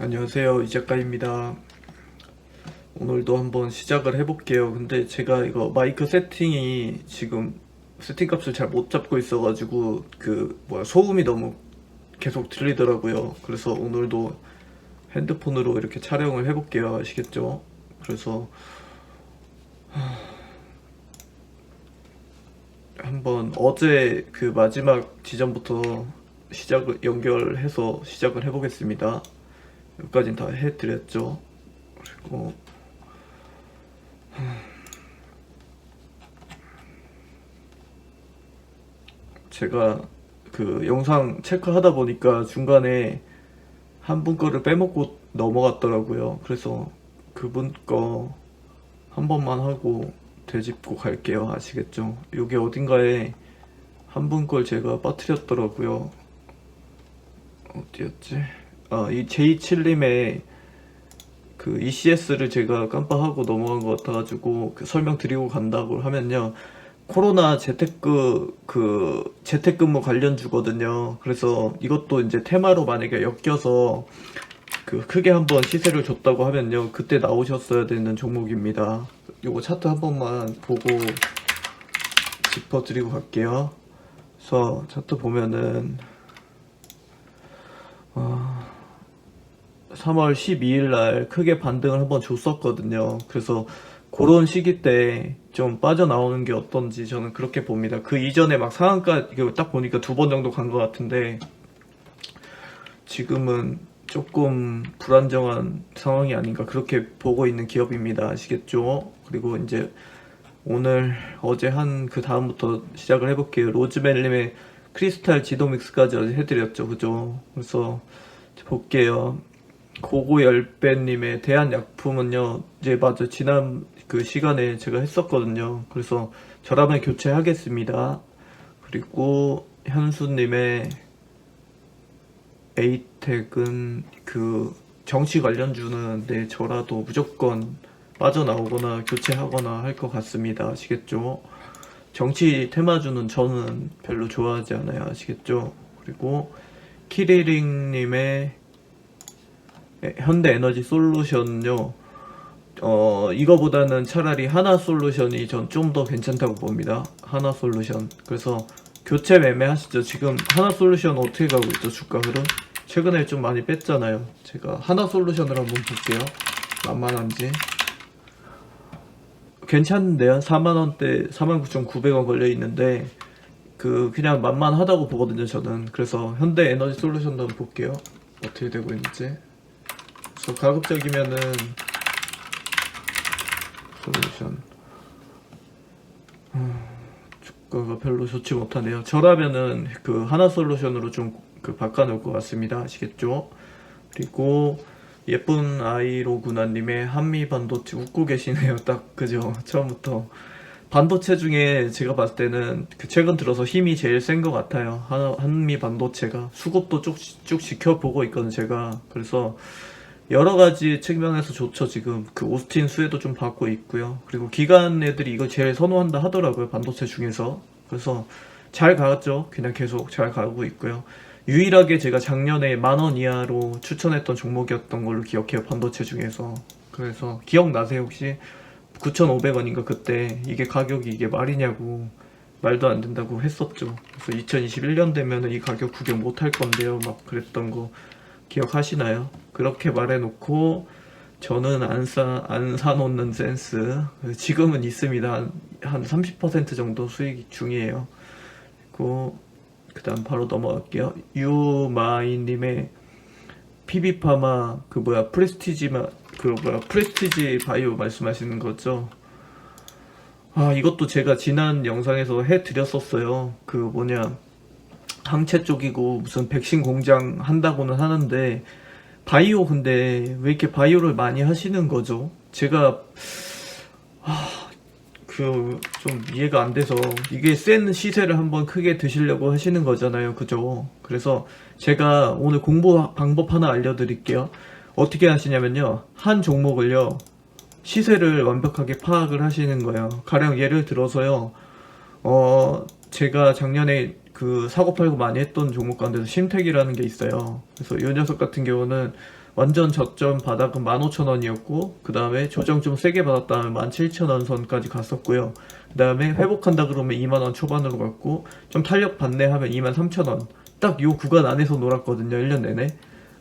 안녕하세요, 이 작가입니다. 오늘도 한번 시작을 해볼게요. 근데 제가 이거 마이크 세팅이 지금 세팅 값을 잘 못 잡고 있어가지고 소음이 너무 계속 들리더라고요. 그래서 오늘도 핸드폰으로 이렇게 촬영을 해볼게요. 아시겠죠? 그래서 한번 어제 그 마지막 지점부터 시작을 연결해서 시작을 해보겠습니다. 여기까지는 다 해드렸죠. 그리고 제가 그 영상 체크하다 보니까 중간에 한 분 거를 빼먹고 넘어갔더라고요. 그래서 그분 거 한 번만 하고 되짚고 갈게요. 아시겠죠? 여기 어딘가에 한 분 걸 제가 빠뜨렸더라고요. 어디였지? 이 J7님의 그 ECS를 제가 깜빡하고 넘어간 것 같아가지고 그 설명드리고 간다고 하면요. 코로나 재택근무 관련주거든요. 그래서 이것도 이제 테마로 만약에 엮여서 그 크게 한번 시세를 줬다고 하면요. 그때 나오셨어야 되는 종목입니다. 요거 차트 한 번만 보고 짚어드리고 갈게요. 그래서 차트 보면은 3월 12일 날 크게 반등을 한번 줬었거든요. 그래서 그런 시기 때 좀 빠져나오는 게 어떤지 저는 그렇게 봅니다. 그 이전에 막 상한가 이거 딱 보니까 두 번 정도 간 것 같은데 지금은 조금 불안정한 상황이 아닌가 그렇게 보고 있는 기업입니다. 아시겠죠? 그리고 이제 오늘 어제 한 그 다음부터 시작을 해볼게요. 로즈멜님의 크리스탈 지도믹스까지 어제 해드렸죠. 그죠? 그래서 볼게요. 고고 열배님의 대한약품은요, 이제 맞아. 지난 그 시간에 제가 했었거든요. 그래서 저라면 교체하겠습니다. 그리고 현수님의 에이텍은 그 정치 관련주는 저라도 무조건 빠져나오거나 교체하거나 할 것 같습니다. 아시겠죠? 정치 테마주는 저는 별로 좋아하지 않아요. 아시겠죠? 그리고 키리링님의 현대에너지 솔루션요. 이거보다는 차라리 하나솔루션이 전 좀 더 괜찮다고 봅니다. 하나솔루션. 그래서 교체 매매 하시죠. 지금 하나솔루션 어떻게 가고 있죠? 주가 흐름? 최근에 좀 많이 뺐잖아요. 제가 하나솔루션을 한번 볼게요. 만만한지. 괜찮은데요? 4만원대 49,900원 걸려있는데 그냥 만만하다고 보거든요. 저는. 그래서 현대에너지 솔루션도 한번 볼게요. 어떻게 되고 있는지. 그래서 가급적이면은 솔루션 주가가 별로 좋지 못하네요. 저라면은 그 하나 솔루션으로 좀 그 바꿔놓을 것 같습니다. 아시겠죠? 그리고 예쁜 아이로구나님의 한미 반도체 웃고 계시네요. 딱 그죠? 처음부터 반도체 중에 제가 봤을 때는 그 최근 들어서 힘이 제일 센 것 같아요. 한미 반도체가 수급도 쭉 지켜보고 있거든요. 제가 그래서 여러 가지 측면에서 좋죠. 지금 그 오스틴 수혜도 좀 받고 있고요. 그리고 기관 애들이 이걸 제일 선호한다 하더라고요. 반도체 중에서. 그래서 잘 가죠. 그냥 계속 잘 가고 있고요. 유일하게 제가 작년에 10,000원 이하로 추천했던 종목이었던 걸로 기억해요. 반도체 중에서. 그래서 기억나세요 혹시? 9,500원인가 그때 이게 가격이 이게 말이냐고 말도 안 된다고 했었죠. 그래서 2021년 되면은 이 가격 구경 못 할 건데요. 막 그랬던 거 기억하시나요? 그렇게 말해놓고 저는 안 사놓는 센스. 지금은 있습니다. 한 30% 정도 수익 중이에요. 그리고 그 다음 바로 넘어갈게요. 유마이님의 PB파마 프레스티지 바이오 말씀하시는 거죠? 이것도 제가 지난 영상에서 해드렸었어요. 항체 쪽이고 무슨 백신 공장 한다고는 하는데 바이오 근데 왜 이렇게 바이오를 많이 하시는 거죠? 제가 좀 이해가 안 돼서 이게 센 시세를 한번 크게 드시려고 하시는 거잖아요. 그죠? 그래서 제가 오늘 공부 방법 하나 알려드릴게요. 어떻게 하시냐면요. 한 종목을요. 시세를 완벽하게 파악을 하시는 거예요. 가령 예를 들어서요. 제가 작년에 그 사고팔고 많이 했던 종목 가운데서 심택이라는 게 있어요. 그래서 이 녀석 같은 경우는 완전 저점 바닥은 15,000원이었고 그 다음에 조정 좀 세게 받았다면 17,000원 선까지 갔었고요. 그 다음에 회복한다 그러면 2만원 초반으로 갔고 좀 탄력 받네 하면 23,000원, 딱 요 구간 안에서 놀았거든요 1년 내내.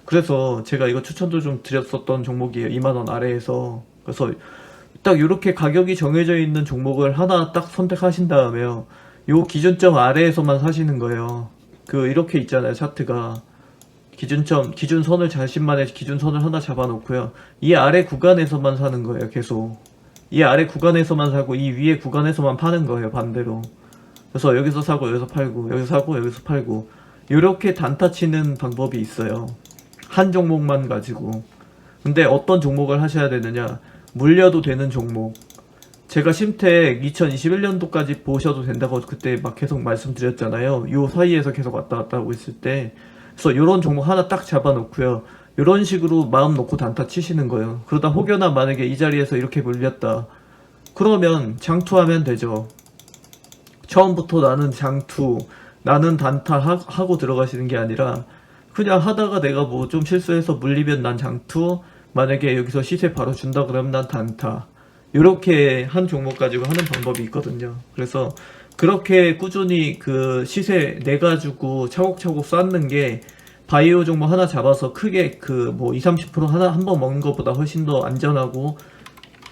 그래서 제가 이거 추천도 좀 드렸었던 종목이에요. 2만원 아래에서. 그래서 딱 이렇게 가격이 정해져 있는 종목을 하나 딱 선택하신 다음에요, 요 기준점 아래에서만 사시는 거예요. 그 이렇게 있잖아요 차트가. 기준선을 자신만의 기준선을 하나 잡아놓고요, 이 아래 구간에서만 사는 거예요. 계속 이 아래 구간에서만 사고 이 위에 구간에서만 파는 거예요 반대로. 그래서 여기서 사고 여기서 팔고 여기서 사고 여기서 팔고 이렇게 단타 치는 방법이 있어요, 한 종목만 가지고. 근데 어떤 종목을 하셔야 되느냐, 물려도 되는 종목. 제가 심택 2021년도까지 보셔도 된다고 그때 막 계속 말씀드렸잖아요. 요 사이에서 계속 왔다 갔다 하고 있을 때. 그래서 요런 종목 하나 딱 잡아놓고요, 요런 식으로 마음 놓고 단타 치시는 거예요. 그러다 혹여나 만약에 이 자리에서 이렇게 물렸다 그러면 장투하면 되죠. 처음부터 나는 장투, 나는 단타 하고 들어가시는 게 아니라 그냥 하다가 내가 뭐 좀 실수해서 물리면 난 장투, 만약에 여기서 시세 바로 준다 그러면 난 단타, 이렇게 한 종목 가지고 하는 방법이 있거든요. 그래서 그렇게 꾸준히 그 시세 내가지고 차곡차곡 쌓는 게 바이오 종목 하나 잡아서 크게 그 뭐 20-30% 하나 한 번 먹는 것보다 훨씬 더 안전하고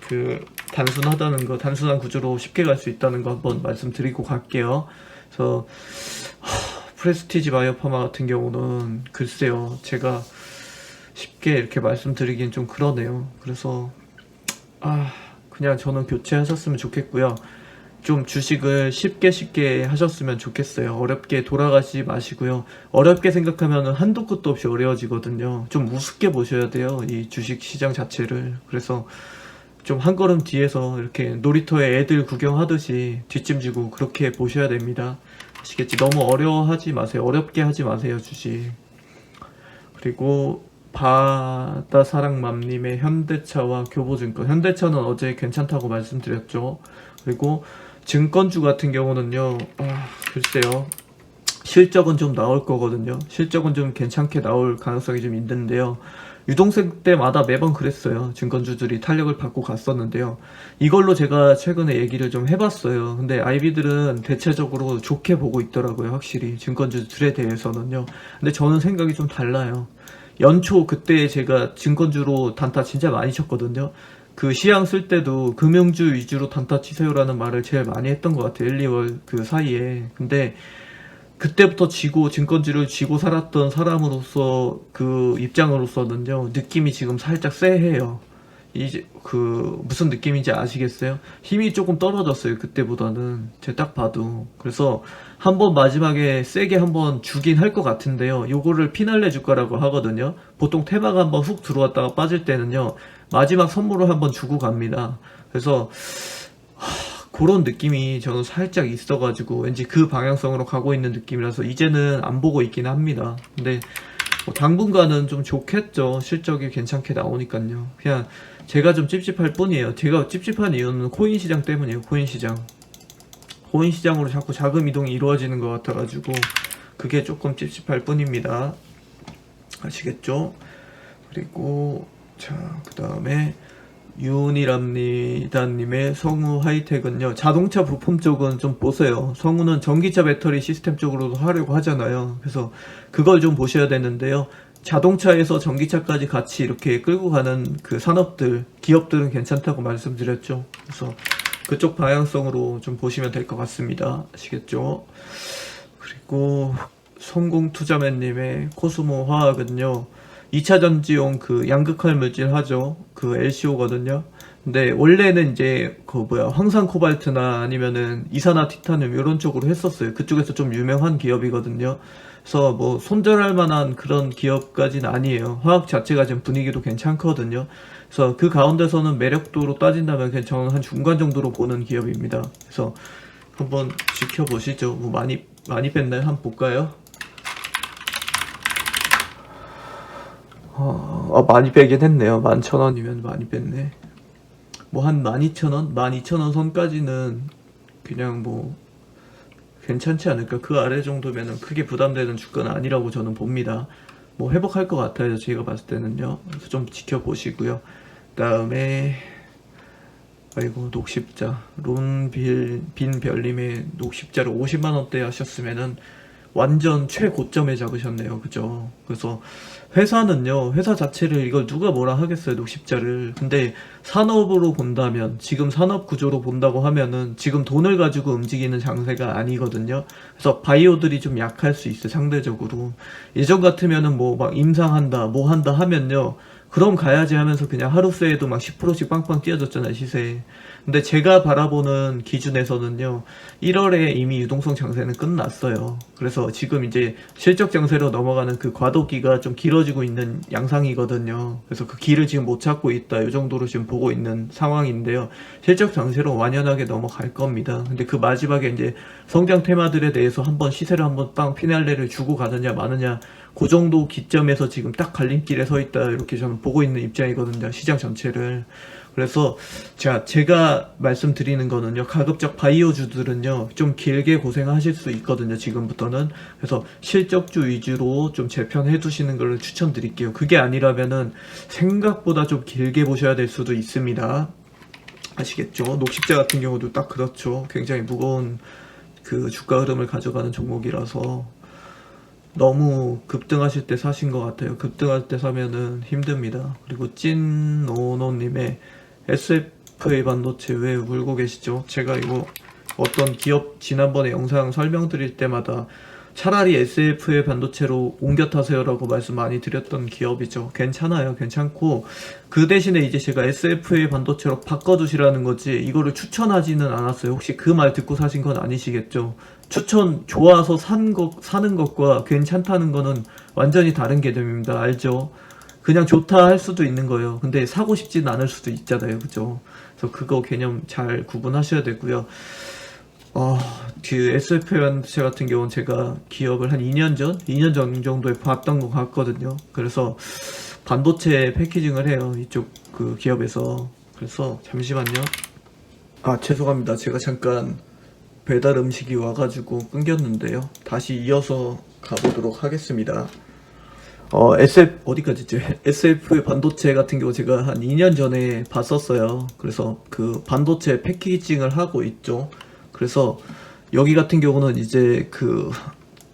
그 단순하다는 거, 단순한 구조로 쉽게 갈 수 있다는 거 한번 말씀드리고 갈게요. 그래서 프레스티지 바이오파마 같은 경우는 글쎄요, 제가 쉽게 이렇게 말씀드리긴 좀 그러네요. 그래서 그냥 저는 교체하셨으면 좋겠고요. 좀 주식을 쉽게 하셨으면 좋겠어요. 어렵게 돌아가시지 마시고요. 어렵게 생각하면 한도 끝도 없이 어려워지거든요. 좀 우습게 보셔야 돼요, 이 주식 시장 자체를. 그래서 좀 한 걸음 뒤에서 이렇게 놀이터에 애들 구경하듯이 뒷짐지고 그렇게 보셔야 됩니다. 아시겠지? 너무 어려워하지 마세요. 어렵게 하지 마세요, 주식. 그리고 바다사랑맘님의 현대차와 교보증권. 현대차는 어제 괜찮다고 말씀드렸죠. 그리고 증권주 같은 경우는요, 글쎄요, 실적은 좀 나올 거거든요. 실적은 좀 괜찮게 나올 가능성이 좀 있는데요, 유동성 때마다 매번 그랬어요. 증권주들이 탄력을 받고 갔었는데요. 이걸로 제가 최근에 얘기를 좀 해봤어요. 근데 IB들은 대체적으로 좋게 보고 있더라고요. 확실히 증권주들에 대해서는요. 근데 저는 생각이 좀 달라요. 연초 그때 제가 증권주로 단타 진짜 많이 쳤거든요. 그 시향 쓸 때도 금융주 위주로 단타 치세요라는 말을 제일 많이 했던 것 같아요. 1, 2월 그 사이에. 근데 그때부터 증권주를 쥐고 살았던 사람으로서 그 입장으로서는요, 느낌이 지금 살짝 쎄해요. 이제 무슨 느낌인지 아시겠어요? 힘이 조금 떨어졌어요 그때보다는, 제가 딱 봐도. 그래서 한번 마지막에 세게 한번 주긴 할 것 같은데요, 요거를 피날레 주가라고 하거든요. 보통 테마가 한번 훅 들어왔다가 빠질 때는요, 마지막 선물을 한번 주고 갑니다. 그래서 그런 느낌이 저는 살짝 있어가지고 왠지 그 방향성으로 가고 있는 느낌이라서 이제는 안 보고 있긴 합니다. 근데 뭐 당분간은 좀 좋겠죠. 실적이 괜찮게 나오니까요. 그냥 제가 좀 찝찝할 뿐이에요. 제가 찝찝한 이유는 코인 시장 때문이에요. 코인 시장으로 자꾸 자금 이동이 이루어지는 것 같아가지고 그게 조금 찝찝할 뿐입니다. 아시겠죠? 그리고 그 다음에 윤이랍니다님의 성우 하이텍은요, 자동차 부품 쪽은 좀 보세요. 성우는 전기차 배터리 시스템 쪽으로도 하려고 하잖아요. 그래서 그걸 좀 보셔야 되는데요, 자동차에서 전기차까지 같이 이렇게 끌고 가는 그 산업들, 기업들은 괜찮다고 말씀드렸죠. 그래서 그쪽 방향성으로 좀 보시면 될 것 같습니다. 아시겠죠? 그리고 성공투자맨님의 코스모 화학은요, 2차 전지용 그 양극할 물질 하죠. 그 LCO거든요. 근데 원래는 이제 황산 코발트나 아니면은 이산화 티타늄 이런 쪽으로 했었어요. 그쪽에서 좀 유명한 기업이거든요. 그래서 뭐 손절할 만한 그런 기업까지는 아니에요. 화학 자체가 지금 분위기도 괜찮거든요. 그래서 그 가운데서는 매력도로 따진다면 그냥 저는 한 중간 정도로 보는 기업입니다. 그래서 한번 지켜보시죠. 뭐 많이 뺐나요? 한번 볼까요? 많이 빼긴 했네요. 11,000원이면 많이 뺐네. 뭐 한 12,000원? 12,000원 선까지는 그냥 뭐 괜찮지 않을까. 그 아래 정도면은 크게 부담되는 주가는 아니라고 저는 봅니다. 뭐 회복할 것 같아요. 제가 봤을 때는요. 그래서 좀 지켜보시고요. 그다음에 아이고 녹십자 빈 별님의 녹십자를 50만 원대 하셨으면은 완전 최고점에 잡으셨네요. 그죠? 그래서 회사는요, 회사 자체를 이걸 누가 뭐라 하겠어요, 녹십자를. 근데 산업으로 본다면, 지금 산업 구조로 본다고 하면은 지금 돈을 가지고 움직이는 장세가 아니거든요. 그래서 바이오들이 좀 약할 수 있어요, 상대적으로. 예전 같으면은 뭐 막 임상한다, 뭐 한다 하면요, 그럼 가야지 하면서 그냥 하루 새에도 막 10%씩 빵빵 뛰어졌잖아요, 시세. 근데 제가 바라보는 기준에서는요, 1월에 이미 유동성 장세는 끝났어요. 그래서 지금 이제 실적 장세로 넘어가는 그 과도기가 좀 길어지고 있는 양상이거든요. 그래서 그 길을 지금 못 찾고 있다, 이 정도로 지금 보고 있는 상황인데요. 실적 장세로 완연하게 넘어갈 겁니다. 근데 그 마지막에 이제 성장 테마들에 대해서 한번 시세를 한번 빵 피날레를 주고 가느냐 마느냐, 그 정도 기점에서 지금 딱 갈림길에 서 있다, 이렇게 저는 보고 있는 입장이거든요, 시장 전체를. 그래서 제가 말씀드리는 거는요, 가급적 바이오주들은요 좀 길게 고생하실 수 있거든요, 지금부터는. 그래서 실적주 위주로 좀 재편해 두시는 걸 추천드릴게요. 그게 아니라면은 생각보다 좀 길게 보셔야 될 수도 있습니다. 아시겠죠? 녹십자 같은 경우도 딱 그렇죠. 굉장히 무거운 그 주가 흐름을 가져가는 종목이라서 너무 급등하실 때 사신 것 같아요. 급등할 때 사면은 힘듭니다. 그리고 찐노노님의 SFA 반도체 왜 울고 계시죠? 제가 이거 어떤 기업 지난번에 영상 설명드릴 때마다 차라리 SFA 반도체로 옮겨 타세요라고 말씀 많이 드렸던 기업이죠. 괜찮아요. 괜찮고, 그 대신에 이제 제가 SFA 반도체로 바꿔두시라는 거지 이거를 추천하지는 않았어요. 혹시 그 말 듣고 사신 건 아니시겠죠? 추천, 좋아서 사는 것과 괜찮다는 거는 완전히 다른 개념입니다. 알죠? 그냥 좋다 할 수도 있는 거예요. 근데 사고 싶진 않을 수도 있잖아요. 그죠? 그래서 그거 개념 잘 구분하셔야 되고요. 그 SFA 반도체 같은 경우는 제가 기업을 한 2년 전 정도에 봤던 것 같거든요. 그래서 반도체 패키징을 해요, 이쪽 그 기업에서. 그래서 잠시만요. 죄송합니다. 제가 잠깐 배달 음식이 와가지고 끊겼는데요. 다시 이어서 가보도록 하겠습니다. 어디까지지? SF 반도체 같은 경우 제가 한 2년 전에 봤었어요. 그래서 그 반도체 패키징을 하고 있죠. 그래서 여기 같은 경우는 이제 그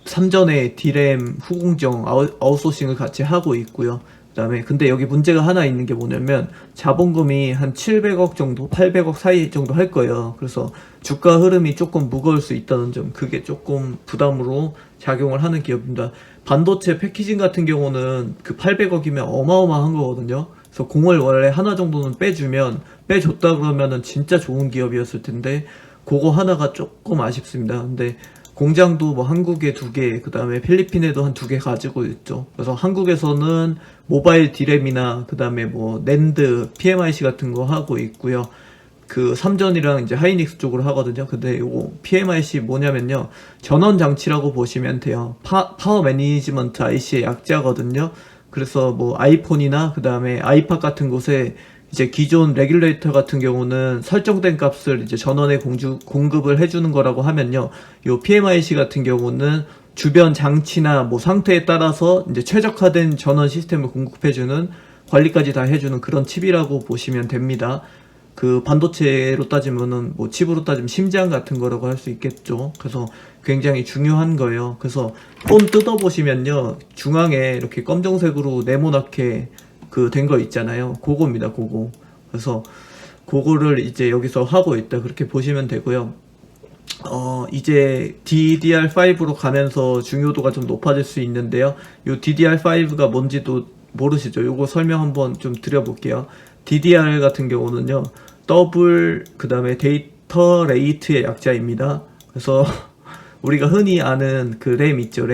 삼전에 디램 후공정 아웃소싱을 같이 하고 있고요. 그 다음에 근데 여기 문제가 하나 있는 게 뭐냐면 자본금이 한 700억 정도, 800억 사이 정도 할 거예요. 그래서 주가 흐름이 조금 무거울 수 있다는 점, 그게 조금 부담으로 작용을 하는 기업입니다. 반도체 패키징 같은 경우는 그 800억이면 어마어마한 거거든요. 그래서 공을 원래 하나 정도는 빼줬다 그러면은 진짜 좋은 기업이었을 텐데 그거 하나가 조금 아쉽습니다. 근데 공장도 뭐 한국에 2개, 그 다음에 필리핀에도 한 2개 가지고 있죠. 그래서 한국에서는 모바일 디램이나 그 다음에 뭐 낸드, PMIC 같은 거 하고 있고요. 그 삼전이랑 이제 하이닉스 쪽으로 하거든요. 근데 이거 PMIC 뭐냐면요, 전원 장치라고 보시면 돼요. 파워 매니지먼트 IC의 약자거든요. 그래서 뭐 아이폰이나 그 다음에 아이팟 같은 곳에 이제 기존 레귤레이터 같은 경우는 설정된 값을 이제 전원에 공급을 해주는 거라고 하면요, 요 PMIC 같은 경우는 주변 장치나 뭐 상태에 따라서 이제 최적화된 전원 시스템을 공급해주는, 관리까지 다 해주는 그런 칩이라고 보시면 됩니다. 그 반도체로 따지면은 뭐 칩으로 따지면 심장 같은 거라고 할 수 있겠죠. 그래서 굉장히 중요한 거예요. 그래서 폰 뜯어보시면요, 중앙에 이렇게 검정색으로 네모나게 그 된 거 있잖아요. 그거입니다. 그거. 그래서 그거를 이제 여기서 하고 있다, 그렇게 보시면 되고요. 이제 DDR5로 가면서 중요도가 좀 높아질 수 있는데요. 요 DDR5가 뭔지도 모르시죠? 요거 설명 한번 좀 드려볼게요. DDR 같은 경우는요, 그 다음에 데이터 레이트의 약자입니다. 그래서 우리가 흔히 아는 그 램 있죠,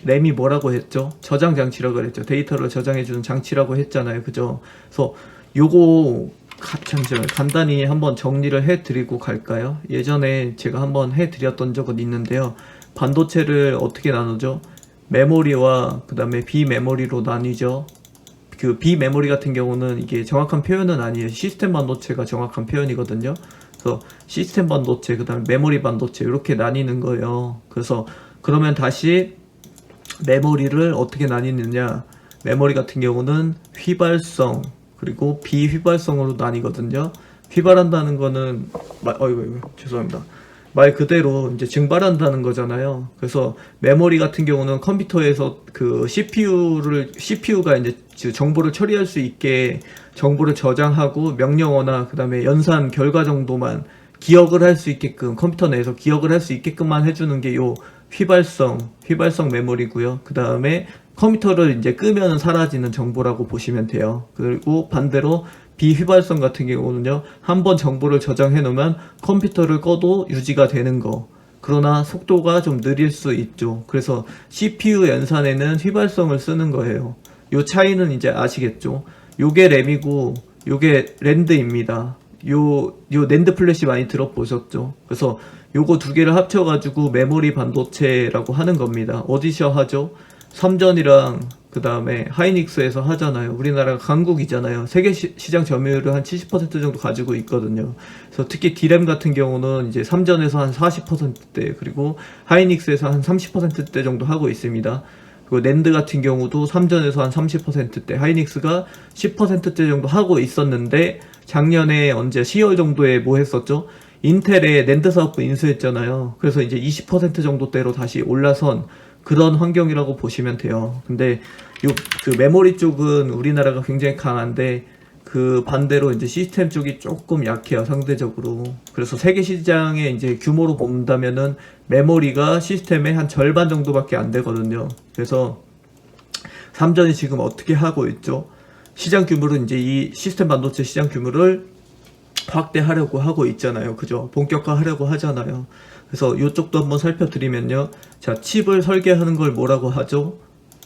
램이 뭐라고 했죠? 저장 장치라고 했죠. 데이터를 저장해주는 장치라고 했잖아요. 그죠? 그래서 요거 잠시만요, 간단히 한번 정리를 해드리고 갈까요? 예전에 제가 한번 해드렸던 적은 있는데요. 반도체를 어떻게 나누죠? 메모리와 그 다음에 비메모리로 나뉘죠. 그 비메모리 같은 경우는 이게 정확한 표현은 아니에요. 시스템 반도체가 정확한 표현이거든요. 그래서 시스템 반도체, 그 다음에 메모리 반도체, 이렇게 나뉘는 거예요. 그래서 그러면 다시 메모리를 어떻게 나뉘느냐, 메모리 같은 경우는 휘발성 그리고 비휘발성으로 나뉘거든요. 휘발한다는 거는 어이구 죄송합니다. 말 그대로 이제 증발한다는 거잖아요. 그래서 메모리 같은 경우는 컴퓨터에서 그 CPU가 이제 정보를 처리할 수 있게 정보를 저장하고 명령어나 그 다음에 연산 결과 정도만 기억을 할 수 있게끔, 컴퓨터 내에서 기억을 할 수 있게끔만 해주는 게 요 휘발성 메모리고요. 그 다음에 컴퓨터를 이제 끄면은 사라지는 정보라고 보시면 돼요. 그리고 반대로 비휘발성 같은 경우는요, 한번 정보를 저장해 놓으면 컴퓨터를 꺼도 유지가 되는 거. 그러나 속도가 좀 느릴 수 있죠. 그래서 CPU 연산에는 휘발성을 쓰는 거예요. 요 차이는 이제 아시겠죠? 요게 램이고 요게 랜드입니다. 요 낸드 플래시 많이 들어보셨죠? 그래서 요거 두 개를 합쳐가지고 메모리 반도체라고 하는 겁니다. 어디서 하죠? 삼전이랑 그 다음에 하이닉스에서 하잖아요. 우리나라가 강국이잖아요. 세계 시장 점유율을 한 70% 정도 가지고 있거든요. 그래서 특히 D램 같은 경우는 이제 삼전에서 한 40%대, 그리고 하이닉스에서 한 30%대 정도 하고 있습니다. 그리고 낸드 같은 경우도 삼전에서 한 30%대, 하이닉스가 10%대 정도 하고 있었는데, 작년에 언제 10월 정도에 뭐 했었죠? 인텔의 낸드 사업부 인수했잖아요. 그래서 이제 20% 정도대로 다시 올라선 그런 환경이라고 보시면 돼요. 근데 그 메모리 쪽은 우리나라가 굉장히 강한데, 그 반대로 이제 시스템 쪽이 조금 약해요, 상대적으로. 그래서 세계 시장의 이제 규모로 본다면은 메모리가 시스템의 한 절반 정도밖에 안 되거든요. 그래서 삼전이 지금 어떻게 하고 있죠? 시장 규모를 이제 이 시스템 반도체 시장 규모를 확대하려고 하고 있잖아요. 그죠? 본격화하려고 하잖아요. 그래서 이쪽도 한번 살펴드리면요. 자, 칩을 설계하는 걸 뭐라고 하죠?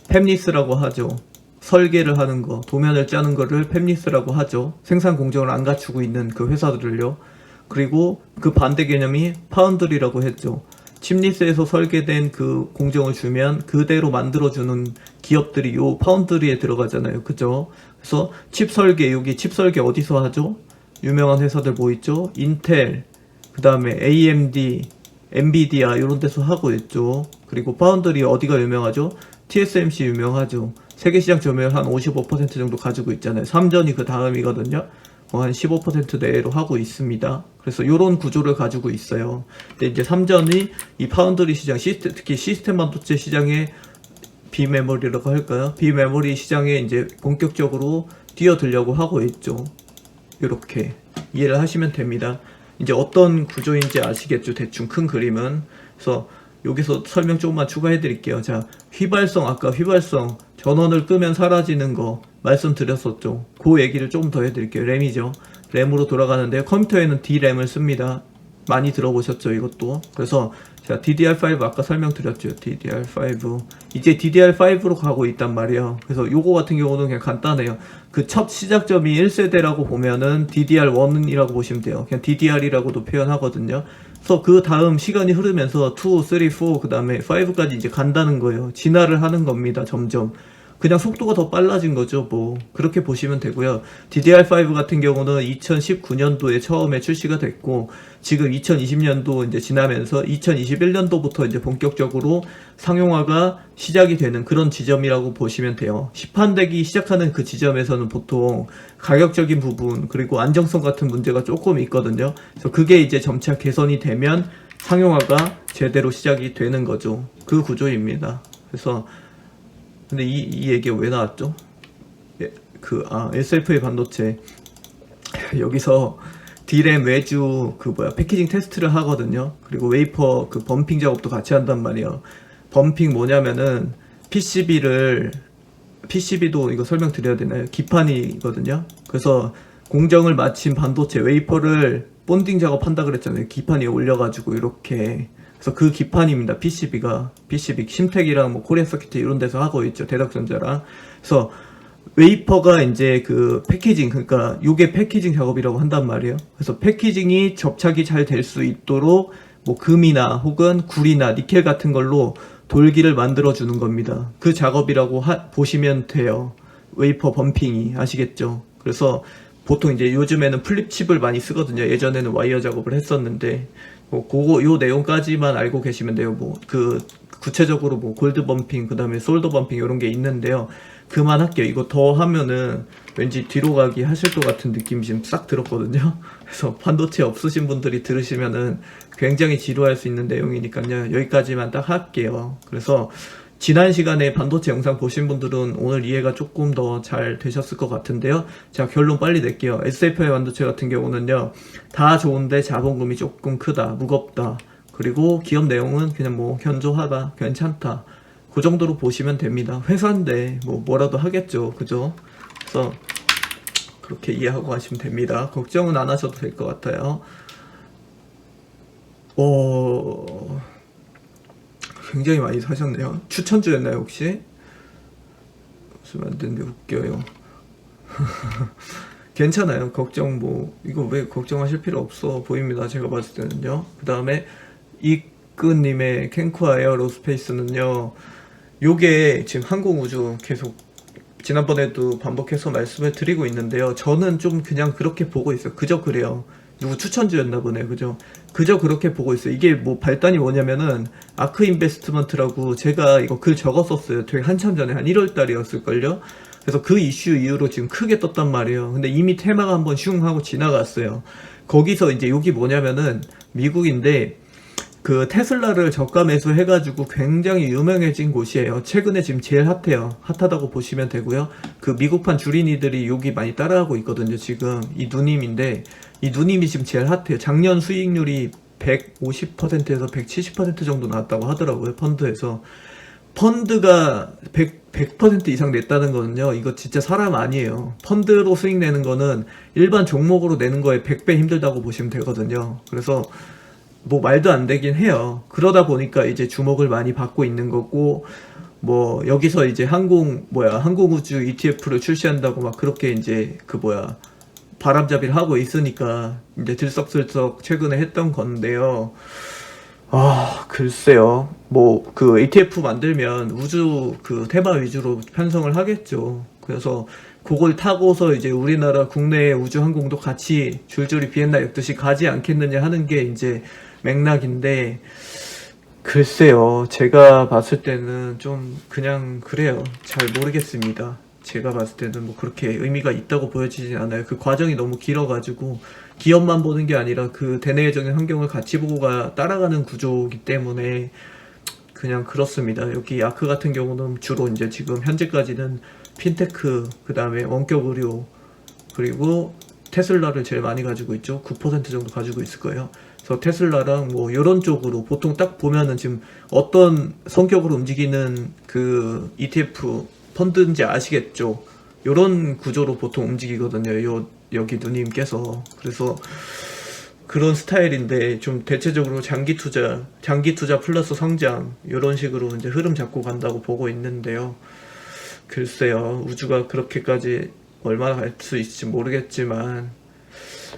팹리스라고 하죠. 설계를 하는 거, 도면을 짜는 거를 팹리스라고 하죠. 생산 공정을 안 갖추고 있는 그 회사들을요. 그리고 그 반대 개념이 파운드리라고 했죠. 칩리스에서 설계된 그 공정을 주면 그대로 만들어주는 기업들이 요 파운드리에 들어가잖아요. 그죠? 그래서 칩 설계, 여기 칩 설계 어디서 하죠? 유명한 회사들 뭐 있죠? 인텔, 그 다음에 AMD, 엔비디아 이런 데서 하고 있죠. 그리고 파운드리 어디가 유명하죠? TSMC 유명하죠. 세계시장 점유율 한 55% 정도 가지고 있잖아요. 삼전이 그 다음이거든요. 한 15% 내로 하고 있습니다. 그래서 이런 구조를 가지고 있어요. 근데 이제 삼전이 이 파운드리 시장, 특히 시스템 반도체 시장에 비메모리라고 할까요? 비메모리 시장에 이제 본격적으로 뛰어들려고 하고 있죠. 이렇게 이해를 하시면 됩니다. 이제 어떤 구조인지 아시겠죠? 대충 큰 그림은. 그래서 여기서 설명 조금만 추가해 드릴게요. 자, 휘발성, 아까 휘발성 전원을 끄면 사라지는 거 말씀드렸었죠. 그 얘기를 조금 더 해드릴게요. 램이죠. 램으로 돌아가는데 컴퓨터에는 D램을 씁니다. 많이 들어보셨죠, 이것도. 그래서 자, DDR5 아까 설명드렸죠. DDR5 이제 DDR5로 가고 있단 말이에요. 그래서 요거 같은 경우는 그냥 간단해요. 그 첫 시작점이 1세대라고 보면은 DDR1이라고 보시면 돼요. 그냥 DDR이라고도 표현하거든요. 그래서 그 다음 시간이 흐르면서 2, 3, 4, 그 다음에 5까지 이제 간다는 거예요. 진화를 하는 겁니다, 점점. 그냥 속도가 더 빨라진 거죠, 뭐. 그렇게 보시면 되고요. DDR5 같은 경우는 2019년도에 처음에 출시가 됐고, 지금 2020년도 이제 지나면서 2021년도부터 이제 본격적으로 상용화가 시작이 되는 그런 지점이라고 보시면 돼요. 시판되기 시작하는 그 지점에서는 보통 가격적인 부분, 그리고 안정성 같은 문제가 조금 있거든요. 그래서 그게 이제 점차 개선이 되면 상용화가 제대로 시작이 되는 거죠. 그 구조입니다. 그래서 근데 이 얘기가 왜 나왔죠? SFA 반도체. 여기서 D램 외주 패키징 테스트를 하거든요. 그리고 웨이퍼 그 범핑 작업도 같이 한단 말이에요. 범핑 뭐냐면은 PCB도 이거 설명드려야 되나요? 기판이거든요. 그래서 공정을 마친 반도체 웨이퍼를 본딩 작업한다 그랬잖아요. 기판 위에 올려가지고 이렇게. 그래서 그 기판입니다. PCB 심텍이랑 뭐 코리아 서큐트 이런 데서 하고 있죠. 대덕전자랑. 그래서 웨이퍼가 이제 그 패키징, 그러니까 요게 패키징 작업이라고 한단 말이에요. 그래서 패키징이 접착이 잘 될 수 있도록 뭐 금이나 혹은 구리나 니켈 같은 걸로 돌기를 만들어 주는 겁니다. 그 작업이라고 보시면 돼요. 웨이퍼 범핑이. 아시겠죠? 그래서 보통 이제 요즘에는 플립칩을 많이 쓰거든요. 예전에는 와이어 작업을 했었는데 요 내용까지만 알고 계시면 돼요. 구체적으로 뭐 골드 범핑, 그 다음에 솔더 범핑 이런 게 있는데요. 그만할게요. 이거 더 하면은 왠지 뒤로 가기 하실 것 같은 느낌이 지금 싹 들었거든요. 그래서 반도체 없으신 분들이 들으시면은 굉장히 지루할 수 있는 내용이니까요. 여기까지만 딱 할게요. 그래서 지난 시간에 반도체 영상 보신 분들은 오늘 이해가 조금 더 잘 되셨을 것 같은데요. 자, 결론 빨리 낼게요. SFI 반도체 같은 경우는요, 다 좋은데 자본금이 조금 크다, 무겁다. 그리고 기업 내용은 그냥 뭐 견조하다, 괜찮다. 그 정도로 보시면 됩니다. 회사인데 뭐라도 하겠죠, 그죠? 그래서 그렇게 이해하고 가시면 됩니다. 걱정은 안 하셔도 될 것 같아요. 굉장히 많이 사셨네요. 추천주였나요 혹시? 무슨 안 되는데 웃겨요. 괜찮아요. 걱정 이거 왜 걱정하실 필요 없어 보입니다. 제가 봤을 때는요. 그 다음에 이끄님의 캔쿠아 에어로스페이스는요, 요게 지금 항공우주 계속 지난번에도 반복해서 말씀을 드리고 있는데요. 저는 좀 그냥 그렇게 보고 있어요. 그저 그래요. 누구 추천주였나 보네, 그죠? 그저 그렇게 보고 있어요. 이게 뭐 발단이 뭐냐면은 아크 인베스트먼트라고 제가 이거 글 적었었어요. 되게 한참 전에 한 1월 달이었을걸요. 그래서 그 이슈 이후로 지금 크게 떴단 말이에요. 근데 이미 테마가 한번 슝 하고 지나갔어요. 거기서 이제 여기 뭐냐면은 미국인데 그 테슬라를 저가 매수해가지고 굉장히 유명해진 곳이에요. 최근에 지금 제일 핫해요. 핫하다고 보시면 되고요. 그 미국판 주린이들이 여기 많이 따라하고 있거든요. 지금 이 누님인데 이 누님이 지금 제일 핫해요. 작년 수익률이 150%에서 170% 정도 나왔다고 하더라고요. 펀드에서. 펀드가 100% 이상 냈다는 거는요, 이거 진짜 사람 아니에요. 펀드로 수익 내는 거는 일반 종목으로 내는 거에 100배 힘들다고 보시면 되거든요. 그래서 뭐 말도 안 되긴 해요. 그러다 보니까 이제 주목을 많이 받고 있는 거고, 뭐 여기서 이제 항공우주 ETF를 출시한다고 막 그렇게 이제 바람잡이를 하고 있으니까 이제 들썩들썩 최근에 했던 건데요. 글쎄요. 그 ETF 만들면 우주 그 테마 위주로 편성을 하겠죠. 그래서 그걸 타고서 이제 우리나라 국내의 우주 항공도 같이 줄줄이 비엔나 엮듯이 가지 않겠느냐 하는 게 이제 맥락인데, 글쎄요. 제가 봤을 때는 좀 그냥 그래요. 잘 모르겠습니다. 제가 봤을 때는 뭐 그렇게 의미가 있다고 보여지진 않아요. 그 과정이 너무 길어가지고 기업만 보는 게 아니라 그 대내외적인 환경을 같이 보고 따라가는 구조이기 때문에 그냥 그렇습니다. 여기 아크 같은 경우는 주로 이제 지금 현재까지는 핀테크, 그 다음에 원격 의료, 그리고 테슬라를 제일 많이 가지고 있죠. 9% 정도 가지고 있을 거예요. 그래서 테슬라랑 뭐 이런 쪽으로 보통 딱 보면은 지금 어떤 성격으로 움직이는 그 ETF 펀드인지 아시겠죠? 요런 구조로 보통 움직이거든요. 여기 누님께서. 그래서 그런 스타일인데 좀 대체적으로 장기 투자 플러스 성장 요런 식으로 이제 흐름 잡고 간다고 보고 있는데요. 글쎄요. 우주가 그렇게까지 얼마나 갈 수 있을지 모르겠지만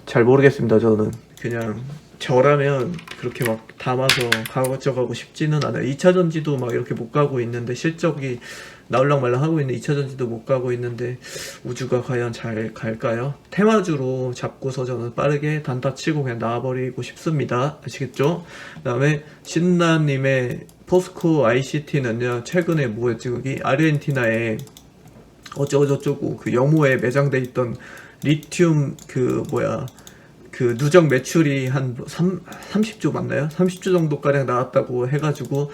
잘 모르겠습니다. 저는 그냥 저라면 그렇게 막 담아서 가져가고 싶지는 않아요. 2차전지도 막 이렇게 못 가고 있는데, 실적이 나올랑말랑 하고 있는 2차전지도 못 가고 있는데 우주가 과연 잘 갈까요? 테마주로 잡고서 저는 빠르게 단타 치고 그냥 나와버리고 싶습니다. 아시겠죠? 그 다음에 신나님의 포스코 ICT는요, 최근에 뭐였지, 거기 아르헨티나에 어쩌고저쩌고 그 영모에 매장돼 있던 리튬 그 누적 매출이 한 30조 맞나요? 30조 정도가량 나왔다고 해가지고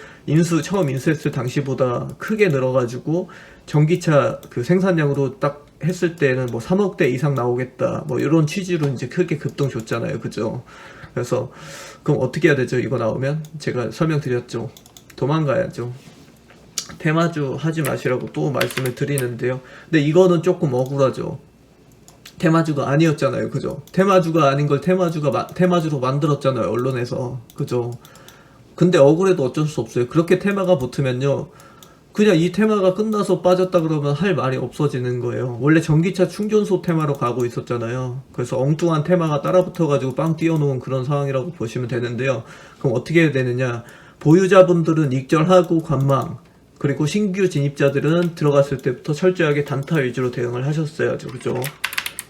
처음 인수했을 당시보다 크게 늘어가지고 전기차 그 생산량으로 딱 했을 때는 뭐 3억대 이상 나오겠다, 뭐 이런 취지로 이제 크게 급등 줬잖아요. 그죠? 그래서 그럼 어떻게 해야 되죠? 이거 나오면 제가 설명드렸죠. 도망가야죠. 테마주 하지 마시라고 또 말씀을 드리는데요. 근데 이거는 조금 억울하죠. 테마주가 아니었잖아요. 그죠? 테마주가 아닌 걸 테마주로 만들었잖아요. 언론에서. 그죠? 근데 억울해도 어쩔 수 없어요. 그렇게 테마가 붙으면요, 그냥 이 테마가 끝나서 빠졌다 그러면 할 말이 없어지는 거예요. 원래 전기차 충전소 테마로 가고 있었잖아요. 그래서 엉뚱한 테마가 따라 붙어가지고 빵 뛰어놓은 그런 상황이라고 보시면 되는데요. 그럼 어떻게 해야 되느냐? 보유자분들은 익절하고 관망, 그리고 신규 진입자들은 들어갔을 때부터 철저하게 단타 위주로 대응을 하셨어야죠. 그죠?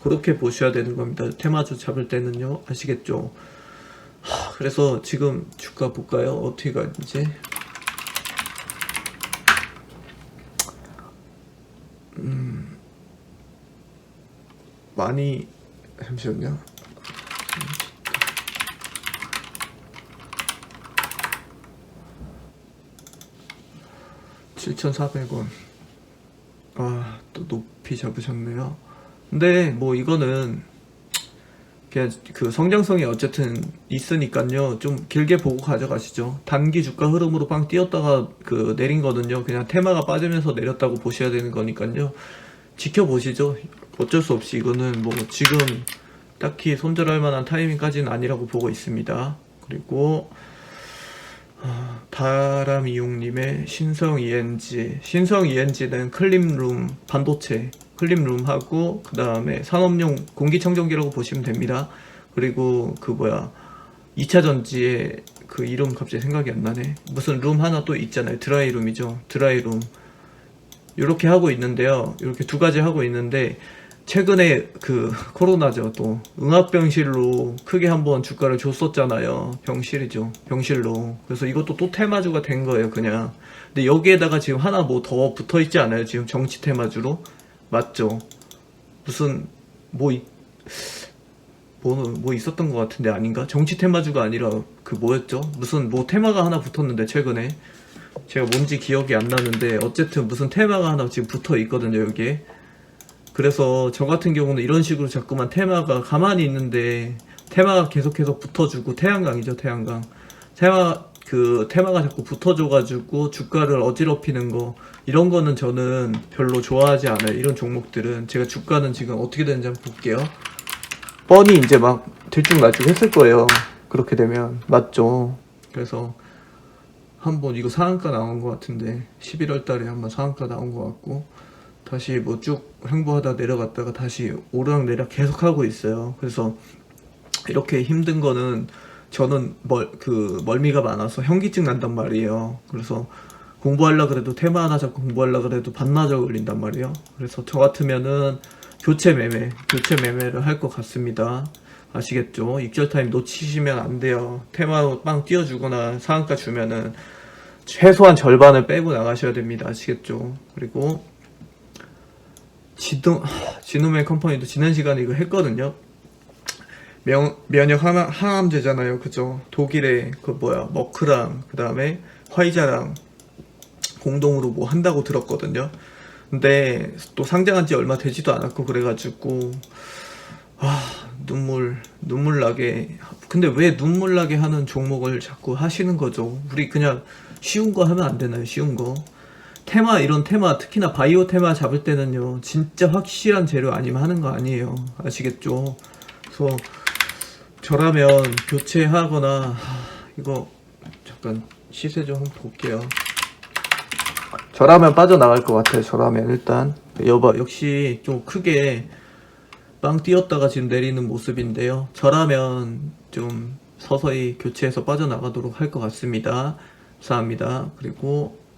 그렇게 보셔야 되는 겁니다. 테마주 잡을 때는요. 아시겠죠? 그래서 지금 주가 볼까요? 어떻게 가는지. 많이, 잠시만요. 7,400원. 아, 또 높이 잡으셨네요. 근데 뭐 이거는 그냥 그 성장성이 어쨌든 있으니까요. 좀 길게 보고 가져가시죠. 단기 주가 흐름으로 빵 뛰었다가 그 내린 거는요. 그냥 테마가 빠지면서 내렸다고 보셔야 되는 거니까요. 지켜보시죠. 어쩔 수 없이 이거는 뭐 지금 딱히 손절할 만한 타이밍까지는 아니라고 보고 있습니다. 그리고 다람이용님의 신성 ENG. 신성 ENG는 클린룸 반도체, 클린룸하고 그 다음에 산업용 공기청정기라고 보시면 됩니다. 그리고 그 뭐야 2차 전지의 그 이름 갑자기 생각이 안 나네. 무슨 룸 하나 또 있잖아요. 드라이룸이죠. 드라이룸. 이렇게 하고 있는데요. 이렇게 두 가지 하고 있는데 최근에 그 코로나죠. 또 응압병실로 크게 한번 주가를 줬었잖아요. 병실이죠. 병실로. 그래서 이것도 또 테마주가 된 거예요. 그냥. 근데 여기에다가 지금 하나 뭐 더 붙어 있지 않아요? 지금 정치 테마주로. 맞죠? 무슨 뭐 있었던 것 같은데 아닌가? 정치 테마주가 아니라 그 뭐였죠? 무슨 뭐 테마가 하나 붙었는데 최근에 제가 뭔지 기억이 안 나는데 어쨌든 무슨 테마가 하나 지금 붙어 있거든요. 여기에. 그래서 저 같은 경우는 이런 식으로 자꾸만 테마가 가만히 있는데 테마가 계속해서 붙어주고, 태양광이죠. 태양광. 테마가 자꾸 붙어줘가지고 주가를 어지럽히는 거, 이런 거는 저는 별로 좋아하지 않아요. 이런 종목들은. 제가 주가는 지금 어떻게 되는지 한번 볼게요. 뻔히 이제 막 들쭉날쭉 했을 거예요. 그렇게 되면. 맞죠? 그래서 한번 이거 상한가 나온 것 같은데 11월 달에 한번 상한가 나온 것 같고, 다시 뭐 쭉 횡보하다 내려갔다가 다시 오르락내리락 계속 하고 있어요. 그래서 이렇게 힘든 거는 저는 멀미가 많아서 현기증 난단 말이에요. 그래서 공부하려 그래도 테마 하나 잡고 공부하려 그래도 반나절 걸린단 말이에요. 그래서 저 같으면은 교체 매매를 할 것 같습니다. 아시겠죠? 익절 타임 놓치시면 안 돼요. 테마 빵 띄워주거나 상한가 주면은 최소한 절반을 빼고 나가셔야 됩니다. 아시겠죠? 그리고 진우맨 컴퍼니도 지난 시간에 이거 했거든요. 면역 항암제잖아요. 그죠? 독일의 머크랑 그 다음에 화이자랑 공동으로 뭐 한다고 들었거든요. 근데 또 상장한 지 얼마 되지도 않았고 그래가지고 눈물 나게. 근데 왜 눈물 나게 하는 종목을 자꾸 하시는 거죠? 우리 그냥 쉬운 거 하면 안 되나요? 쉬운 거. 이런 테마, 특히나 바이오 테마 잡을 때는요, 진짜 확실한 재료 아니면 하는 거 아니에요. 아시겠죠? 그래서 저라면 교체하거나, 이거 잠깐 시세 좀 한번 볼게요. 저라면 빠져나갈 것 같아요. 저라면 일단 역시 좀 크게 빵 뛰었다가 지금 내리는 모습인데요. 저라면 좀 서서히 교체해서 빠져나가도록 할 것 같습니다. 감사합니다. 그리고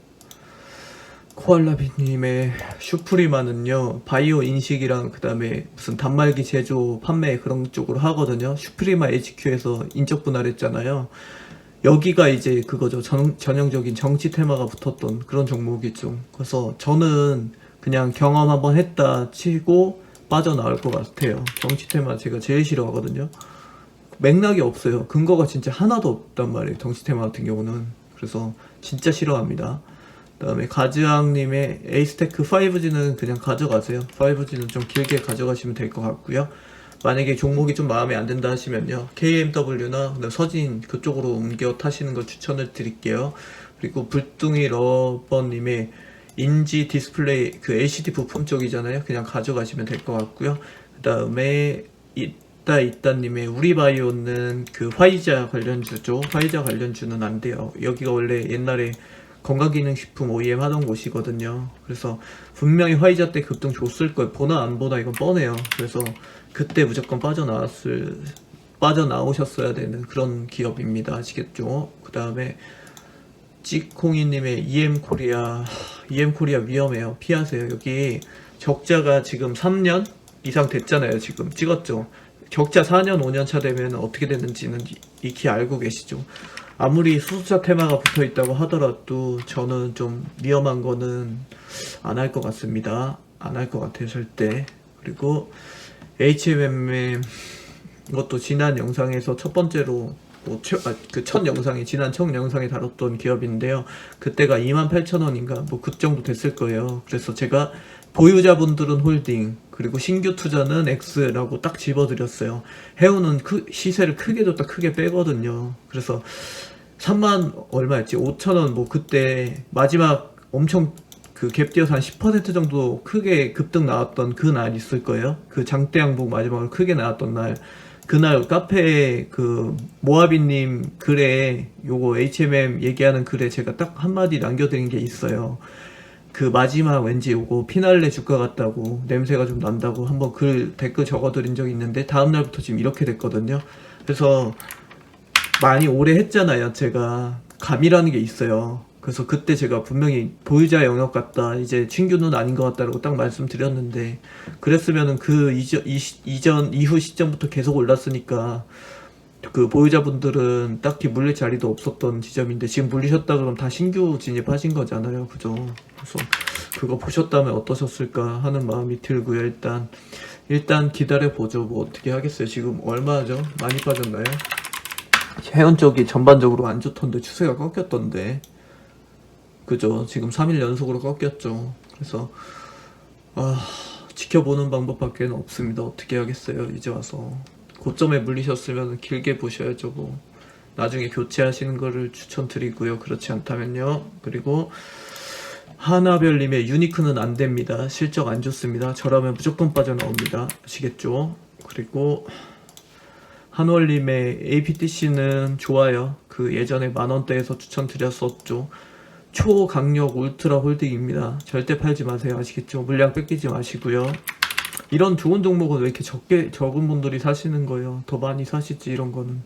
코알라비님의 슈프리마는요, 바이오 인식이랑 그 다음에 무슨 단말기 제조 판매 그런 쪽으로 하거든요. 슈프리마 HQ에서 인적 분할했잖아요. 여기가 이제 그거죠. 전형적인 정치 테마가 붙었던 그런 종목이죠. 그래서 저는 그냥 경험 한번 했다 치고 빠져나올 것 같아요. 정치 테마 제가 제일 싫어하거든요. 맥락이 없어요. 근거가 진짜 하나도 없단 말이에요. 정치 테마 같은 경우는. 그래서 진짜 싫어합니다. 그 다음에 가즈왕님의 에이스테크 5G는 그냥 가져가세요. 5G는 좀 길게 가져가시면 될 것 같고요. 만약에 종목이 좀 마음에 안 든다 하시면요, KMW나 서진 그쪽으로 옮겨 타시는 걸 추천을 드릴게요. 그리고 불뚱이 러버님의 인지 디스플레이 그 LCD 부품 쪽이잖아요. 그냥 가져가시면 될 것 같고요. 그 다음에 있다님의 우리바이오는 그 화이자 관련주죠. 화이자 관련주는 안 돼요. 여기가 원래 옛날에 건강기능식품 OEM 하던 곳이거든요. 그래서 분명히 화이자 때 급등 줬을 거예요. 보나 안 보나 이건 뻔해요. 그래서 그때 무조건 빠져나오셨어야 되는 그런 기업입니다. 아시겠죠? 그 다음에 찌콩이님의 EM코리아 위험해요. 피하세요. 여기 적자가 지금 3년 이상 됐잖아요. 지금 찍었죠. 적자 4년 5년 차 되면 어떻게 되는지는 익히 알고 계시죠. 아무리 수소차 테마가 붙어 있다고 하더라도 저는 좀 위험한 거는 안 할 것 같습니다. 안 할 것 같아요. 절대. 그리고 HMM 것도 지난 영상에서 첫 번째로 그 첫 영상이 지난 첫 영상에 다뤘던 기업인데요. 그때가 28,000원인가 뭐 그 정도 됐을 거예요. 그래서 제가 보유자분들은 홀딩 그리고 신규 투자는 X라고 딱 집어드렸어요. 해운은 시세를 크게 줬다 크게 빼거든요. 그래서 3만 얼마였지? 5,000원 뭐 그때 마지막 엄청 그 갭 뛰어서 한 10% 정도 크게 급등 나왔던 그 날 있을 거예요. 그 장대 양봉 마지막으로 크게 나왔던 날. 그날 카페에 그 모하비님 글에 요거 HMM 얘기하는 글에 제가 딱 한마디 남겨드린 게 있어요. 그 마지막 왠지 요거 피날레 주가 같다고 냄새가 좀 난다고 한번 글 댓글 적어드린 적이 있는데 다음날부터 지금 이렇게 됐거든요. 그래서 많이 오래 했잖아요. 제가 감이라는 게 있어요. 그래서 그때 제가 분명히 보유자 영역 같다 이제 신규는 아닌 것 같다라고 딱 말씀드렸는데 그랬으면은 그 이전 이후 시점부터 계속 올랐으니까 그 보유자분들은 딱히 물릴 자리도 없었던 지점인데 지금 물리셨다 그러면 다 신규 진입하신 거잖아요. 그죠? 그래서 그거 보셨다면 어떠셨을까 하는 마음이 들고요. 일단 기다려 보죠. 뭐 어떻게 하겠어요. 지금 얼마죠? 많이 빠졌나요? 해운 쪽이 전반적으로 안 좋던데 추세가 꺾였던데 그죠? 지금 3일 연속으로 꺾였죠. 그래서 지켜보는 방법밖에 없습니다. 어떻게 하겠어요? 이제 와서 고점에 물리셨으면 길게 보셔야죠. 뭐 나중에 교체하시는 거를 추천드리고요. 그렇지 않다면요. 그리고 하나별님의 유니크는 안 됩니다. 실적 안 좋습니다. 저라면 무조건 빠져나옵니다. 아시겠죠? 그리고 한월님의 APTC는 좋아요. 그 예전에 10,000원대에서 추천드렸었죠. 초강력 울트라 홀딩입니다. 절대 팔지 마세요. 아시겠죠? 물량 뺏기지 마시고요. 이런 좋은 종목은 왜 이렇게 적은 분들이 사시는 거예요? 더 많이 사시지 이런 거는.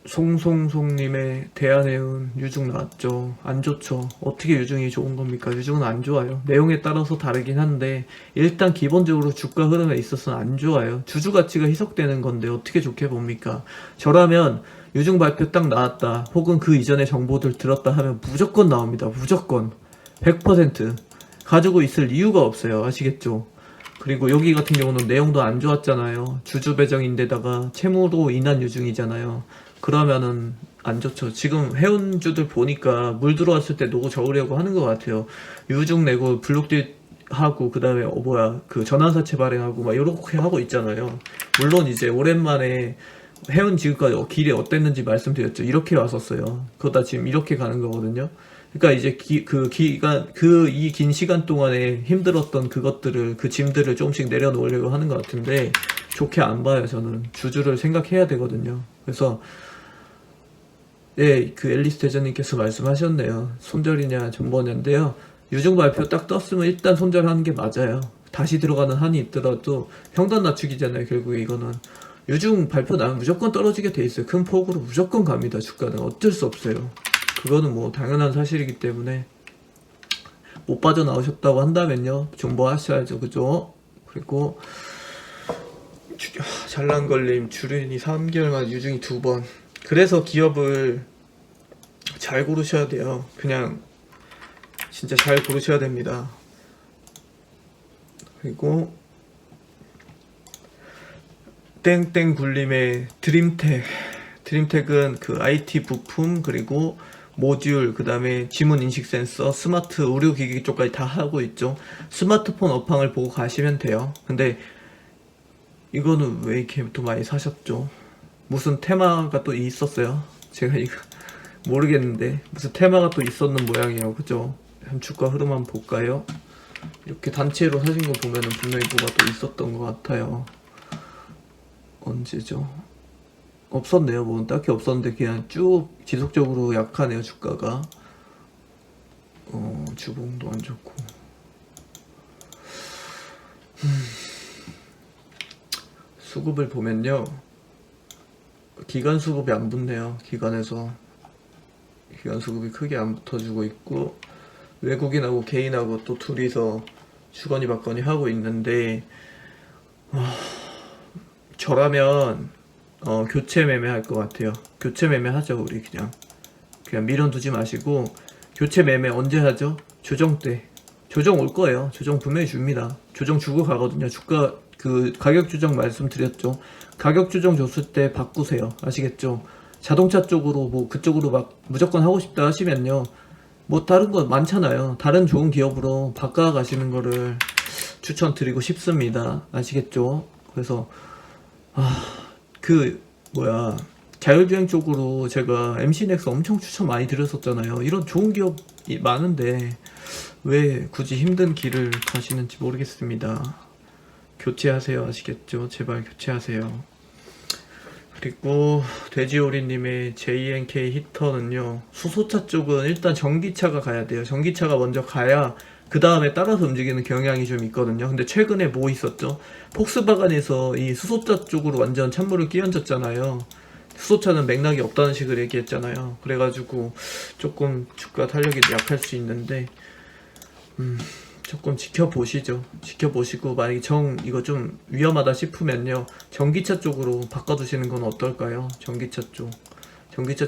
송송송님의 대한해운 유중 나왔죠. 안 좋죠. 어떻게 유중이 좋은 겁니까? 유중은 안 좋아요. 내용에 따라서 다르긴 한데 일단 기본적으로 주가 흐름에 있어서는 안 좋아요. 주주 가치가 희석되는 건데 어떻게 좋게 봅니까? 저라면 유중 발표 딱 나왔다 혹은 그 이전의 정보들 들었다 하면 무조건 나옵니다. 무조건 100% 가지고 있을 이유가 없어요. 아시겠죠? 그리고 여기 같은 경우는 내용도 안 좋았잖아요. 주주 배정인데다가 채무로 인한 유중이잖아요. 그러면은 안 좋죠. 지금 해운주들 보니까 물 들어왔을 때 노고 저으려고 하는 것 같아요. 유중 내고 블록딜 하고 그 다음에 그 전환사채 발행하고 막 이렇게 하고 있잖아요. 물론 이제 오랜만에 해운 지금까지 길이 어땠는지 말씀드렸죠. 이렇게 왔었어요. 그러다 지금 이렇게 가는 거거든요. 그러니까 이제 이 긴 시간 동안에 힘들었던 그것들을 그 짐들을 조금씩 내려놓으려고 하는 것 같은데 좋게 안 봐요. 저는 주주를 생각해야 되거든요. 그래서 네, 그 앨리스 대전님께서 말씀하셨네요. 손절이냐 존버냐인데요. 유중 발표 딱 떴으면 일단 손절하는 게 맞아요. 다시 들어가는 한이 있더라도 평단 낮추기잖아요. 결국에 이거는 유중 발표 나면 무조건 떨어지게 돼 있어요. 큰 폭으로 무조건 갑니다. 주가는 어쩔 수 없어요. 그거는 뭐 당연한 사실이기 때문에 못 빠져나오셨다고 한다면요 존버 하셔야죠. 그죠? 그리고 잘난걸림 주린이 3개월 만에 유중이 2번. 그래서 기업을 잘 고르셔야 돼요. 그냥 진짜 잘 고르셔야 됩니다. 그리고 땡땡굴림의 드림텍은 그 IT 부품 그리고 모듈 그 다음에 지문 인식 센서 스마트 의료기기 쪽까지 다 하고 있죠. 스마트폰 업황을 보고 가시면 돼요. 근데 이거는 왜 이렇게 또 많이 사셨죠? 무슨 테마가 또 있었어요? 제가 이거 모르겠는데 무슨 테마가 또 있었는 모양이에요. 그죠? 한 주가 흐름 한번 볼까요? 이렇게 단체로 사신 거 보면은 분명히 뭐가 또 있었던 것 같아요. 언제죠? 없었네요. 뭐 딱히 없었는데 그냥 쭉 지속적으로 약하네요. 주가가. 주봉도 안 좋고. 수급을 보면요. 기관 수급이 안 붙네요. 기관에서 기관 수급이 크게 안 붙어주고 있고 외국인하고 개인하고 또 둘이서 주거니 받거니 하고 있는데 저라면 교체 매매 할 것 같아요. 교체 매매 하죠. 우리 그냥 미련 두지 마시고 교체 매매 언제 하죠? 조정 때. 조정 올 거예요. 조정 분명히 줍니다. 조정 주고 가거든요. 주가 그 가격 조정 말씀드렸죠. 가격 조정 줬을 때 바꾸세요. 아시겠죠? 자동차 쪽으로 뭐 그쪽으로 막 무조건 하고 싶다 하시면요. 뭐 다른 거 많잖아요. 다른 좋은 기업으로 바꿔 가시는 거를 추천드리고 싶습니다. 아시겠죠? 그래서 그 뭐야 자율주행 쪽으로 제가 MC넥스 엄청 추천 많이 드렸었잖아요. 이런 좋은 기업이 많은데 왜 굳이 힘든 길을 가시는지 모르겠습니다. 교체하세요. 아시겠죠? 제발 교체하세요. 그리고 돼지오리님의 JNK 히터는요, 수소차 쪽은 일단 전기차가 가야 돼요. 전기차가 먼저 가야 그 다음에 따라서 움직이는 경향이 좀 있거든요. 근데 최근에 뭐 있었죠? 폭스바겐에서 이 수소차 쪽으로 완전 찬물을 끼얹었잖아요. 수소차는 맥락이 없다는 식으로 얘기했잖아요. 그래가지고 조금 주가 탄력이 약할 수 있는데 조금 지켜보시죠. 지켜보시고 만약에 이거 좀 위험하다 싶으면요, 전기차 쪽으로 바꿔두시는 건 어떨까요? 전기차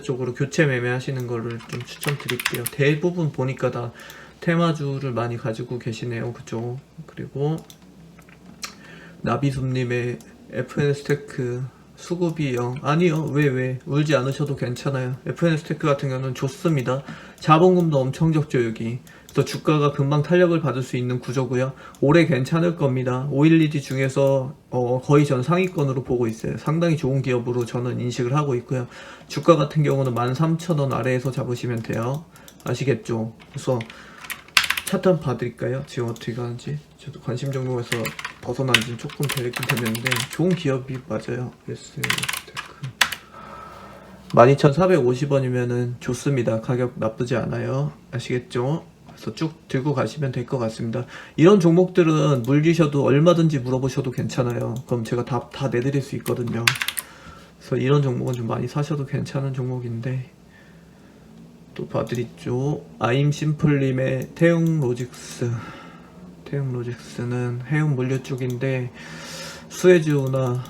쪽으로 교체 매매하시는 거를 좀 추천드릴게요. 대부분 보니까 다 테마주를 많이 가지고 계시네요. 그죠? 그리고 나비숨님의 FN스테크 수급이요. 아니요. 왜 울지 않으셔도 괜찮아요. FN스테크 같은 경우는 좋습니다. 자본금도 엄청 적죠 여기. 그래서 주가가 금방 탄력을 받을 수 있는 구조고요. 올해 괜찮을 겁니다. 512D 중에서 거의 전 상위권으로 보고 있어요. 상당히 좋은 기업으로 저는 인식을 하고 있고요. 주가 같은 경우는 13,000원 아래에서 잡으시면 돼요. 아시겠죠? 그래서 차트 한번 봐드릴까요? 지금 어떻게 가는지. 저도 관심 종목에서 벗어난 지 조금 되긴 됐는데 좋은 기업이 맞아요. STE크 12,450원이면은 좋습니다. 가격 나쁘지 않아요. 아시겠죠? 그래서 쭉 들고 가시면 될 것 같습니다. 이런 종목들은 물리셔도 얼마든지 물어보셔도 괜찮아요. 그럼 제가 다 내드릴 수 있거든요. 그래서 이런 종목은 좀 많이 사셔도 괜찮은 종목인데, 또 봐드리죠. 아임심플님의 태웅로직스는 해운 물류 쪽인데 수혜주나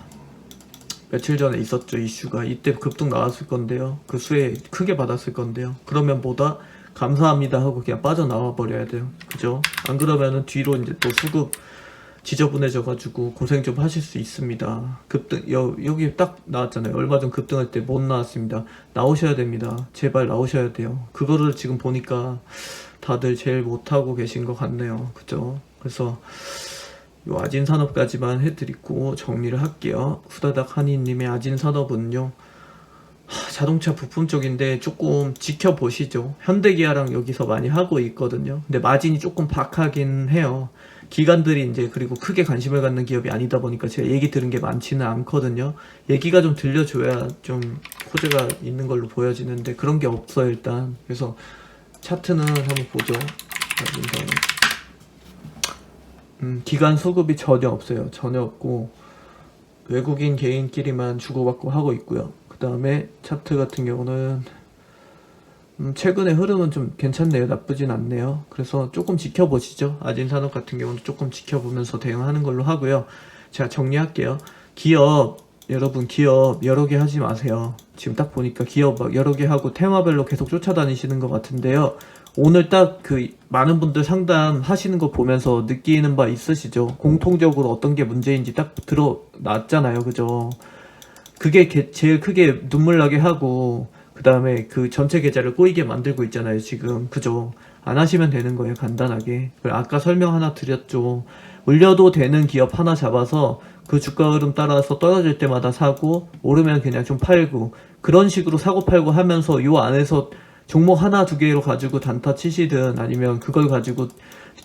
며칠 전에 있었죠. 이슈가 이때 급등 나왔을 건데요. 그 수혜 크게 받았을 건데요. 그러면 뭐다 감사합니다 하고 그냥 빠져나와 버려야 돼요. 그죠? 안 그러면은 뒤로 이제 또 수급 지저분해져 가지고 고생 좀 하실 수 있습니다. 급등 여기 딱 나왔잖아요. 얼마 전 급등할 때 못 나왔습니다. 나오셔야 됩니다. 제발 나오셔야 돼요. 그거를 지금 보니까 다들 제일 못하고 계신 것 같네요. 그죠? 그래서 요 아진산업까지만 해드리고 정리를 할게요. 후다닥 한이님의 아진산업은요, 자동차 부품 쪽인데 조금 지켜보시죠. 현대기아랑 여기서 많이 하고 있거든요. 근데 마진이 조금 박하긴 해요. 기관들이 이제 그리고 크게 관심을 갖는 기업이 아니다 보니까 제가 얘기 들은 게 많지는 않거든요. 얘기가 좀 들려줘야 좀 호재가 있는 걸로 보여지는데 그런 게 없어요 일단. 그래서 차트는 한번 보죠. 기관 수급이 전혀 없어요. 전혀 없고 외국인 개인끼리만 주고받고 하고 있고요. 그 다음에 차트 같은 경우는 최근의 흐름은 좀 괜찮네요. 나쁘진 않네요. 그래서 조금 지켜보시죠. 아진산업 같은 경우는 조금 지켜보면서 대응하는 걸로 하고요. 제가 정리할게요. 여러분 기업 여러 개 하지 마세요. 지금 딱 보니까 기업 막 여러 개 하고 테마별로 계속 쫓아다니시는 것 같은데요. 오늘 딱 그 많은 분들 상담하시는 거 보면서 느끼는 바 있으시죠? 공통적으로 어떤 게 문제인지 딱 드러났잖아요. 그죠? 그게 제일 크게 눈물 나게 하고, 그 다음에 그 전체 계좌를 꼬이게 만들고 있잖아요 지금. 그죠? 안 하시면 되는 거예요 간단하게. 아까 설명 하나 드렸죠. 올려도 되는 기업 하나 잡아서 그 주가 흐름 따라서 떨어질 때마다 사고, 오르면 그냥 좀 팔고, 그런 식으로 사고 팔고 하면서 요 안에서 종목 하나 두 개로 가지고 단타 치시든 아니면 그걸 가지고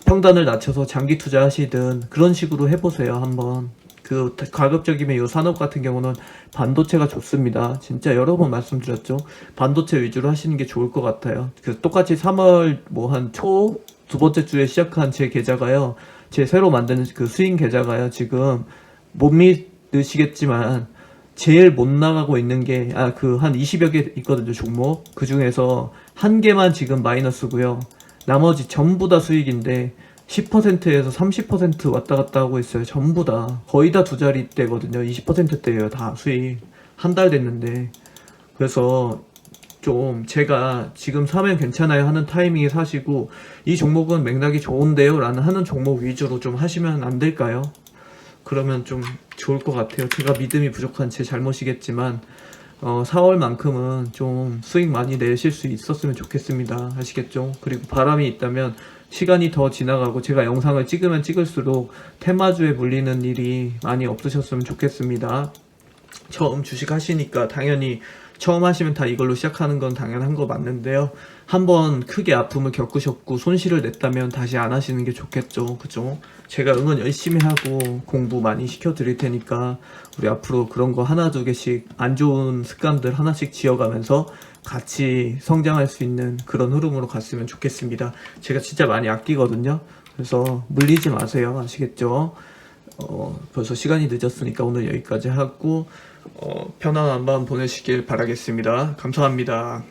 평단을 낮춰서 장기 투자하시든 그런 식으로 해보세요. 한번 그 가급적이면 이 산업 같은 경우는 반도체가 좋습니다. 진짜 여러 번 말씀드렸죠. 반도체 위주로 하시는 게 좋을 것 같아요. 그 똑같이 3월 뭐 한 초 두 번째 주에 시작한 제 계좌가요, 제 새로 만든 그 스윙 계좌가요, 지금 못 믿으시겠지만 제일 못 나가고 있는 게 그 한 20여 개 있거든요 종목. 그 중에서 한 개만 지금 마이너스고요. 나머지 전부 다 수익인데 10%에서 30% 왔다 갔다 하고 있어요. 전부 다 거의 다 두 자리대거든요. 20%대예요 다 수익. 한 달 됐는데. 그래서 좀 제가 지금 사면 괜찮아요 하는 타이밍에 사시고, 이 종목은 맥락이 좋은데요 라는 하는 종목 위주로 좀 하시면 안 될까요? 그러면 좀 좋을 것 같아요. 제가 믿음이 부족한 제 잘못이겠지만 4월만큼은 좀 수익 많이 내실 수 있었으면 좋겠습니다. 아시겠죠? 그리고 바람이 있다면 시간이 더 지나가고 제가 영상을 찍으면 찍을수록 테마주에 물리는 일이 많이 없으셨으면 좋겠습니다. 처음 주식 하시니까 당연히 처음 하시면 다 이걸로 시작하는 건 당연한 거 맞는데요. 한번 크게 아픔을 겪으셨고 손실을 냈다면 다시 안 하시는 게 좋겠죠. 그죠? 제가 응원 열심히 하고 공부 많이 시켜드릴 테니까 우리 앞으로 그런 거 하나 두 개씩 안 좋은 습관들 하나씩 지어가면서 같이 성장할 수 있는 그런 흐름으로 갔으면 좋겠습니다. 제가 진짜 많이 아끼거든요. 그래서 물리지 마세요. 아시겠죠? 벌써 시간이 늦었으니까 오늘 여기까지 하고 편안한 밤 보내시길 바라겠습니다. 감사합니다.